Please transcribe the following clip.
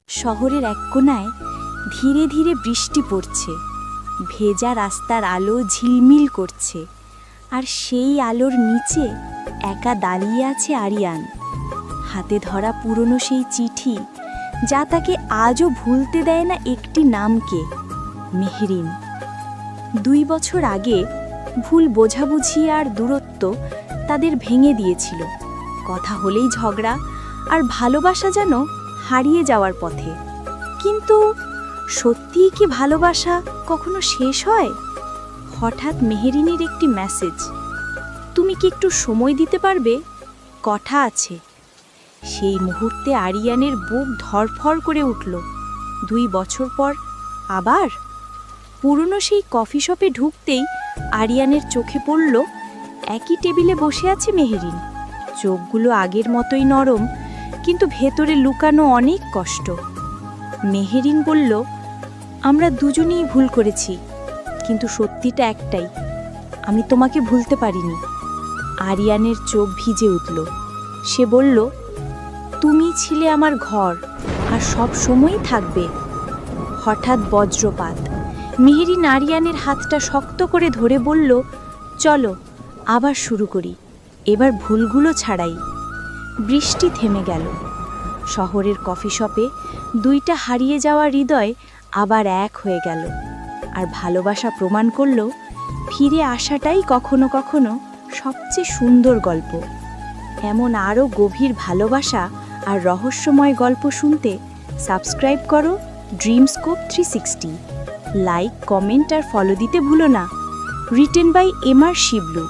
শহরের এক কোণায় ধীরে ধীরে বৃষ্টি পড়ছে। ভেজা রাস্তার আলো ঝিলমিল করছে, আর সেই আলোর নিচে একা দাঁড়িয়ে আছে আরিয়ান। হাতে ধরা পুরনো সেই চিঠি, যা তাকে আজও ভুলতে দেয় না একটি নামকে, মেহরিন। 2 বছর আগে ভুল বোঝাবুঝি আর দূরত্ব তাদের ভেঙে দিয়েছিল। কথা হলেই ঝগড়া, আর ভালোবাসা যেন হারিয়ে যাওয়ার পথে। কিন্তু সত্যিই কি ভালোবাসা কখনো শেষ হয়? হঠাৎ মেহরিনের একটি মেসেজ, তুমি কি একটু সময় দিতে পারবে, কথা আছে। সেই মুহূর্তে আরিয়ানের বুক ধড়ফড় করে উঠল। 2 বছর পর আবার পুরনো সেই কফি শপে ঢুকতেই আরিয়ানের চোখে পড়ল একই টেবিলে বসে আছে মেহরিন। চোখগুলো আগের মতোই নরম, কিন্তু ভেতরে লুকানো অনেক কষ্ট। মেহরিন বলল, আমরা দুজনেই ভুল করেছি, কিন্তু সত্যিটা একটাই, আমি তোমাকে ভুলতে পারিনি। আরিয়ানের চোখ ভিজে উঠল। সে বলল, তুমি ছিলে আমার ঘর, আর সব সময়ই থাকবে। হঠাৎ বজ্রপাত। মেহরিন আরিয়ানের হাতটা শক্ত করে ধরে বলল, চলো আবার শুরু করি, এবার ভুলগুলো ছাড়াই। বৃষ্টি থেমে গেল। শহরের কফি শপে 2টা হারিয়ে যাওয়া হৃদয় আবার এক হয়ে গেল। আর ভালোবাসা প্রমাণ করল, ফিরে আসাটাই কখনো কখনো সবচেয়ে সুন্দর গল্প। এমন আরও গভীর ভালোবাসা আর রহস্যময় গল্প শুনতে সাবস্ক্রাইব করো ড্রিমস্কোপ 360। লাইক, কমেন্ট আর ফলো দিতে ভুলো না। Written by MR Shiblu.